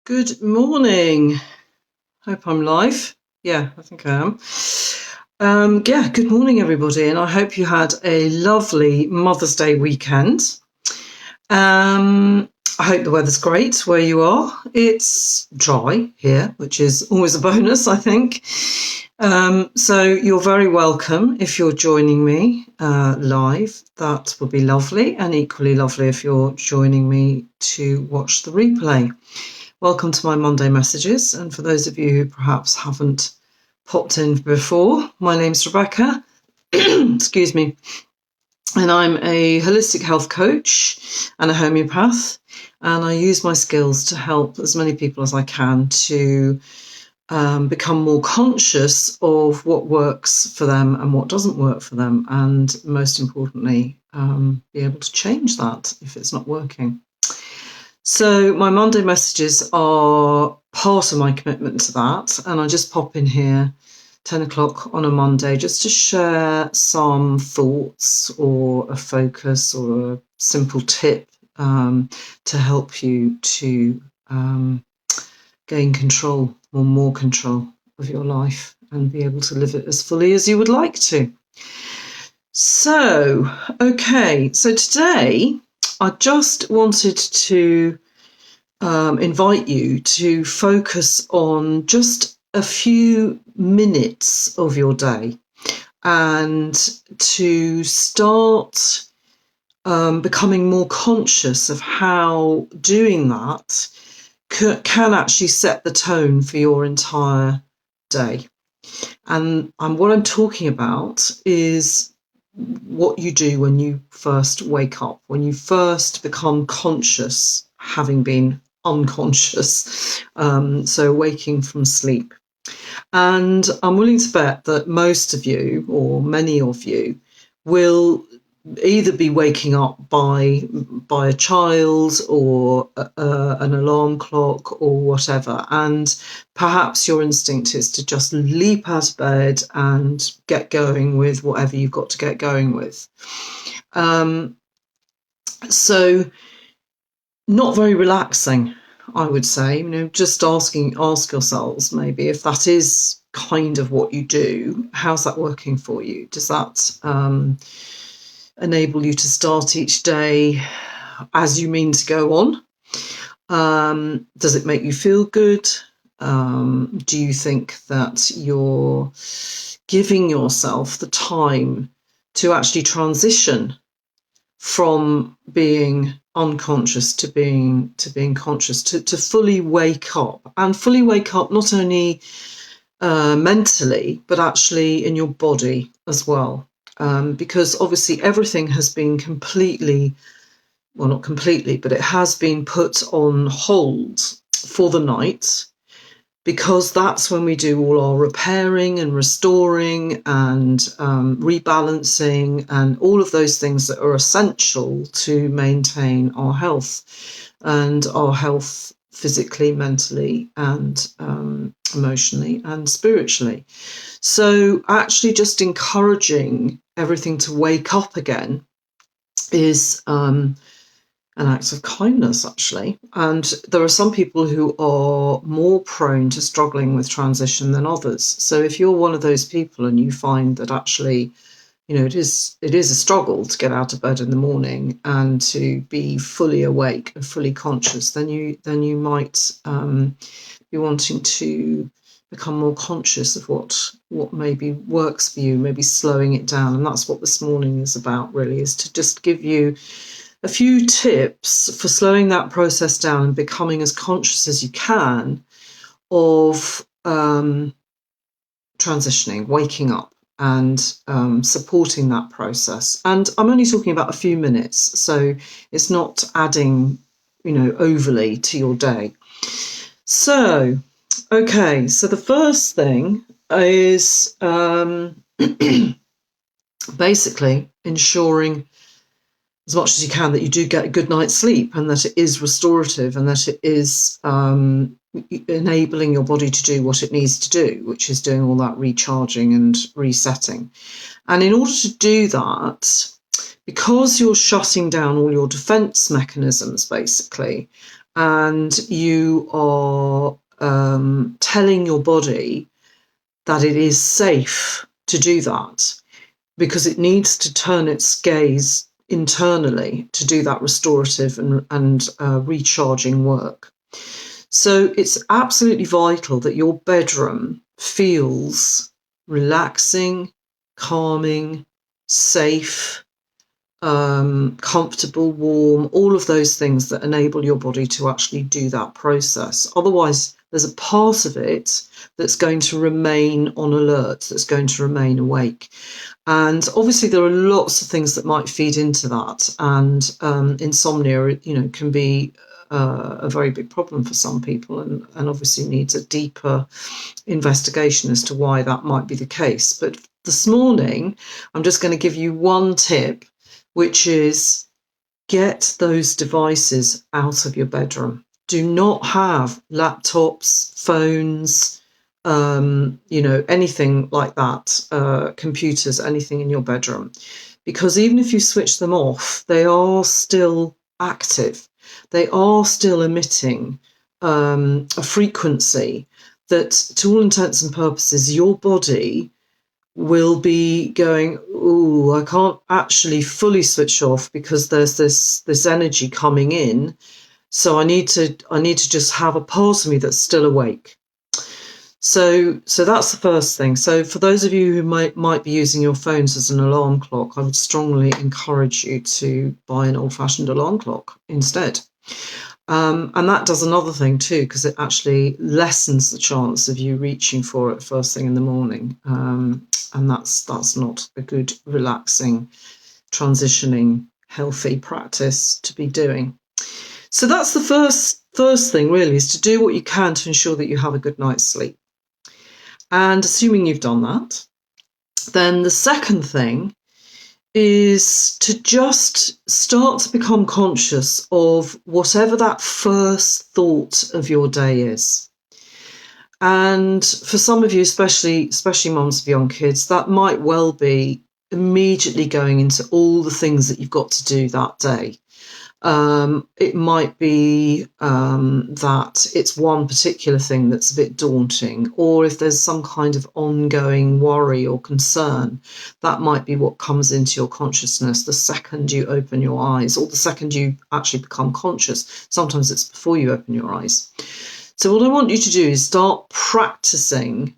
Good morning. Hope I'm live. Yeah, I think I am. Good morning, everybody, and I hope you had a lovely Mother's Day weekend. I hope the weather's great where you are. It's dry here, which is always a bonus, I think. So you're very welcome if you're joining me live. That would be lovely, and equally lovely if you're joining me to watch the replay. Welcome to my Monday messages, and for those of you who perhaps haven't popped in before, my name's Rebecca, excuse me, and I'm a holistic health coach and a homeopath, and I use my skills to help as many people as I can to become more conscious of what works for them and what doesn't work for them, and most importantly, be able to change that if it's not working. So my Monday messages are part of my commitment to that, and I just pop in here 10 o'clock on a Monday just to share some thoughts or a focus or a simple tip to help you to gain control or more control of your life and be able to live it as fully as you would like to. So today I just wanted to invite you to focus on just a few minutes of your day and to start becoming more conscious of how doing that can actually set the tone for your entire day. And what I'm talking about is what you do when you first wake up, when you first become conscious, having been unconscious, so waking from sleep. And I'm willing to bet that most of you, or many of you, will either be waking up by a child or an alarm clock or whatever, and perhaps your instinct is to just leap out of bed and get going with whatever you've got to get going with. So not very relaxing, I would say. Just ask yourselves maybe if that is kind of what you do, how's that working for you? Does that enable you to start each day as you mean to go on? Does it make you feel good? Do you think that you're giving yourself the time to actually transition from being unconscious to being conscious, to fully wake up, and fully wake up not only mentally but actually in your body as well? Because obviously everything has been not completely, but it has been put on hold for the night, because that's when we do all our repairing and restoring and rebalancing and all of those things that are essential to maintain our health, and our health physically, mentally, and emotionally and spiritually. So actually just encouraging everything to wake up again is an act of kindness, actually. And there are some people who are more prone to struggling with transition than others. So if you're one of those people and you find that actually, it is a struggle to get out of bed in the morning and to be fully awake and fully conscious, then you might be wanting to become more conscious of what maybe works for you, maybe slowing it down. And that's what this morning is about, really, is to just give you a few tips for slowing that process down and becoming as conscious as you can of transitioning, waking up, and supporting that process. And I'm only talking about a few minutes, so it's not adding, overly to your day. So, okay, so the first thing is basically ensuring as much as you can that you do get a good night's sleep, and that it is restorative, and that it is enabling your body to do what it needs to do, which is doing all that recharging and resetting. And in order to do that, because you're shutting down all your defense mechanisms, basically, and you are telling your body that it is safe to do that, because it needs to turn its gaze internally to do that restorative and recharging work. So it's absolutely vital that your bedroom feels relaxing, calming, safe, comfortable, warm, all of those things that enable your body to actually do that process. Otherwise, there's a part of it that's going to remain on alert, that's going to remain awake. And obviously, there are lots of things that might feed into that. And insomnia, can be a very big problem for some people, and obviously needs a deeper investigation as to why that might be the case. But this morning, I'm just going to give you one tip, which is get those devices out of your bedroom. Do not have laptops, phones, anything like that, computers, anything in your bedroom. Because even if you switch them off, they are still active. They are still emitting a frequency that, to all intents and purposes, your body will be going, "Ooh, I can't actually fully switch off because there's this energy coming in. So I need to just have a part of me that's still awake." So that's the first thing. So for those of you who might be using your phones as an alarm clock, I would strongly encourage you to buy an old-fashioned alarm clock instead. And that does another thing too, because it actually lessens the chance of you reaching for it first thing in the morning. And that's not a good, relaxing, transitioning, healthy practice to be doing. So that's the first thing, really, is to do what you can to ensure that you have a good night's sleep. And assuming you've done that, then the second thing is to just start to become conscious of whatever that first thought of your day is. And for some of you, especially mums of young kids, that might well be immediately going into all the things that you've got to do that day. It might be that it's one particular thing that's a bit daunting, or if there's some kind of ongoing worry or concern, that might be what comes into your consciousness the second you open your eyes, or the second you actually become conscious. Sometimes it's before you open your eyes. So what I want you to do is start practicing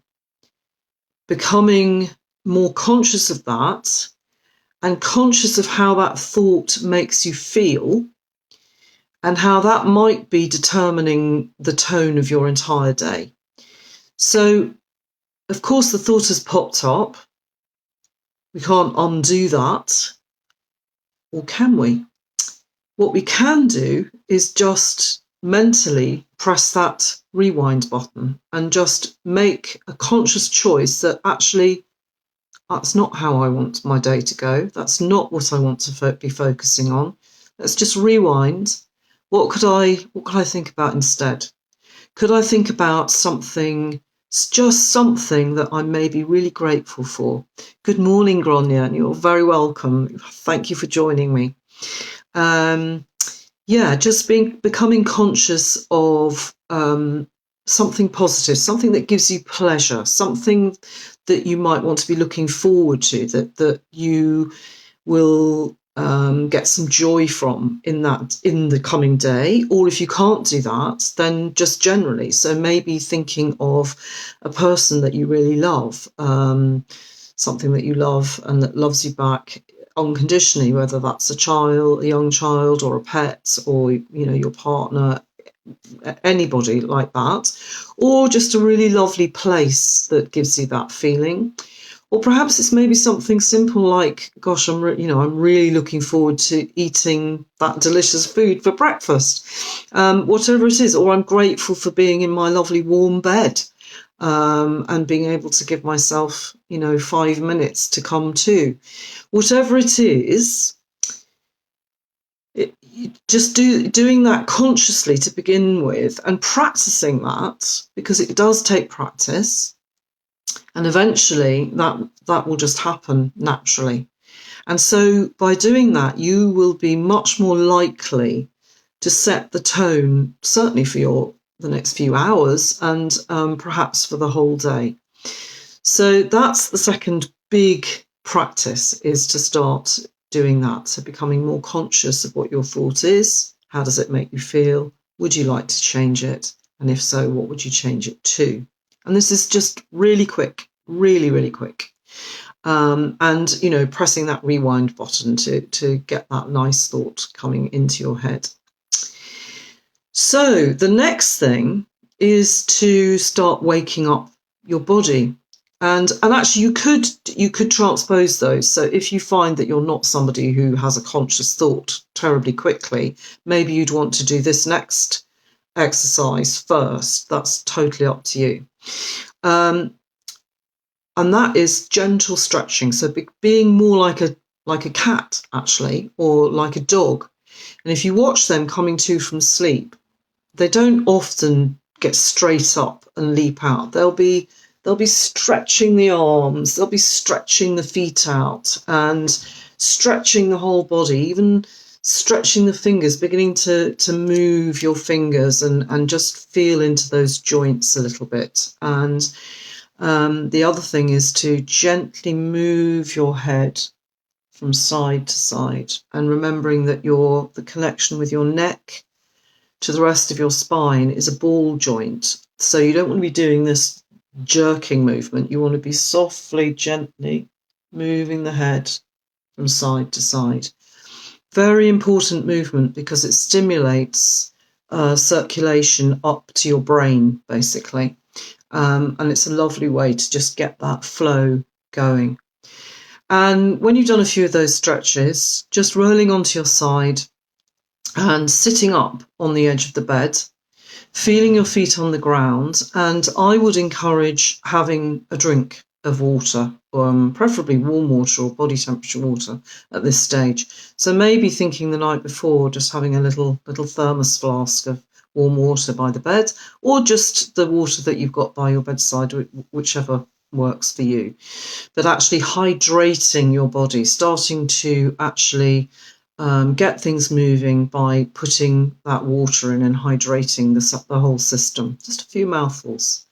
becoming more conscious of that, and conscious of how that thought makes you feel, and how that might be determining the tone of your entire day. So, of course, the thought has popped up. We can't undo that, or can we? What we can do is just mentally press that rewind button and just make a conscious choice that actually that's not how I want my day to go. That's not what I want to be focusing on. Let's just rewind. What could I think about instead? Could I think about something, just something that I'm maybe really grateful for? Good morning, Gronya, and you're very welcome. Thank you for joining me. Just becoming conscious of something positive, something that gives you pleasure, something that you might want to be looking forward to, that you will get some joy from in the coming day. Or if you can't do that, then just generally. So maybe thinking of a person that you really love, something that you love and that loves you back unconditionally, whether that's a young child, or a pet, or your partner, anybody like that, or just a really lovely place that gives you that feeling. Or perhaps it's maybe something simple like, gosh, I'm really looking forward to eating that delicious food for breakfast, whatever it is. Or I'm grateful for being in my lovely warm bed, and being able to give myself, 5 minutes to come to. Whatever it is, just doing that consciously to begin with, and practicing that, because it does take practice. And eventually that will just happen naturally. And so by doing that, you will be much more likely to set the tone, certainly for the next few hours, and perhaps for the whole day. So that's the second big practice, is to start doing that. So becoming more conscious of what your thought is. How does it make you feel? Would you like to change it? And if so, what would you change it to? And this is just really quick, really, really quick. And, you know, pressing that rewind button to get that nice thought coming into your head. So the next thing is to start waking up your body. And actually you could transpose those. So if you find that you're not somebody who has a conscious thought terribly quickly, maybe you'd want to do this next exercise first. That's totally up to you. And that is gentle stretching. So being more like a cat, actually, or like a dog. And if you watch them coming to from sleep, they don't often get straight up and leap out. They'll be stretching the arms, they'll be stretching the feet out and stretching the whole body, even stretching the fingers, beginning to move your fingers and just feel into those joints a little bit. And the other thing is to gently move your head from side to side, and remembering that the connection with your neck to the rest of your spine is a ball joint. So you don't want to be doing this jerking movement. You want to be softly, gently moving the head from side to side. Very important movement because it stimulates circulation up to your brain, basically. And it's a lovely way to just get that flow going. And when you've done a few of those stretches, just rolling onto your side and sitting up on the edge of the bed, feeling your feet on the ground. And I would encourage having a drink of water, preferably warm water or body temperature water at this stage. So maybe thinking the night before, just having a little thermos flask of warm water by the bed, or just the water that you've got by your bedside, whichever works for you. But actually hydrating your body, starting to actually get things moving by putting that water in and hydrating the whole system. Just a few mouthfuls.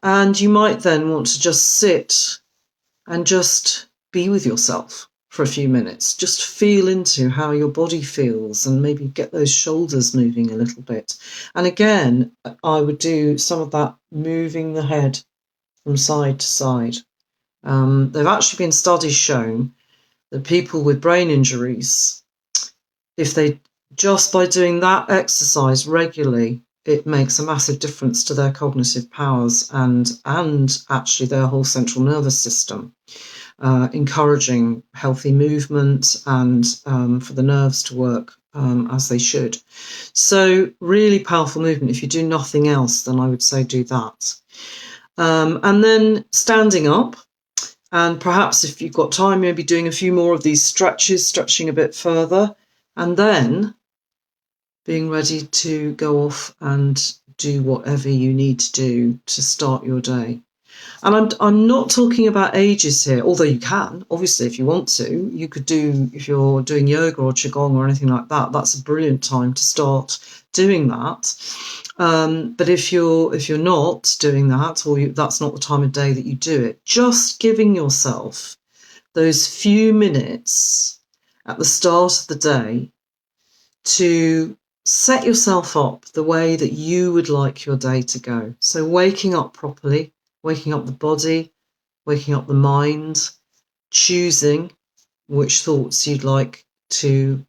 And you might then want to just sit and just be with yourself for a few minutes. Just feel into how your body feels and maybe get those shoulders moving a little bit. And again, I would do some of that moving the head from side to side. There have actually been studies shown that people with brain injuries, if they just by doing that exercise regularly, it makes a massive difference to their cognitive powers and actually their whole central nervous system, encouraging healthy movement and for the nerves to work as they should. So really powerful movement. If you do nothing else, then I would say do that. And then standing up, and perhaps if you've got time, maybe doing a few more of these stretches, stretching a bit further, and then being ready to go off and do whatever you need to do to start your day. And I'm not talking about ages here, although you can, obviously, if you want to. You could do, if you're doing yoga or qigong or anything like that, that's a brilliant time to start doing that. But if you're not doing that, or that's not the time of day that you do it, just giving yourself those few minutes at the start of the day to set yourself up the way that you would like your day to go. So waking up properly, waking up the body, waking up the mind, choosing which thoughts you'd like to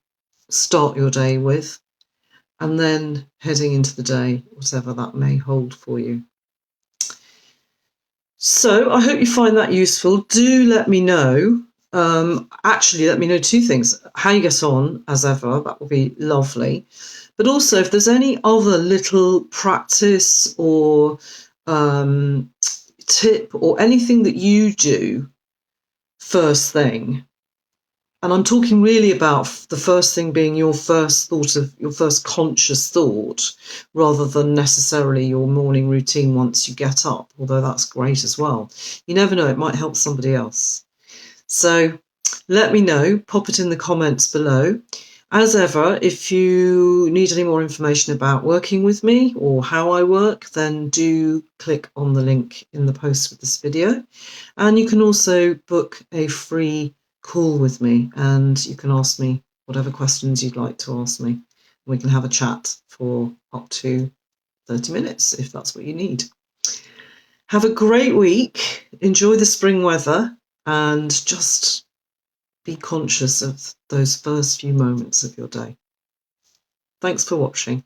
start your day with, and then heading into the day, whatever that may hold for you. So I hope you find that useful. Do let me know. Actually, let me know two things. How you get on, as ever, that will be lovely. But also, if there's any other little practice or tip or anything that you do first thing, and I'm talking really about the first thing being your first conscious thought, rather than necessarily your morning routine once you get up, although that's great as well. You never know, it might help somebody else. So let me know, pop it in the comments below. As ever, if you need any more information about working with me or how I work, then do click on the link in the post with this video. And you can also book a free call with me, and you can ask me whatever questions you'd like to ask me. We can have a chat for up to 30 minutes if that's what you need. Have a great week. Enjoy the spring weather, and just be conscious of those first few moments of your day. Thanks for watching.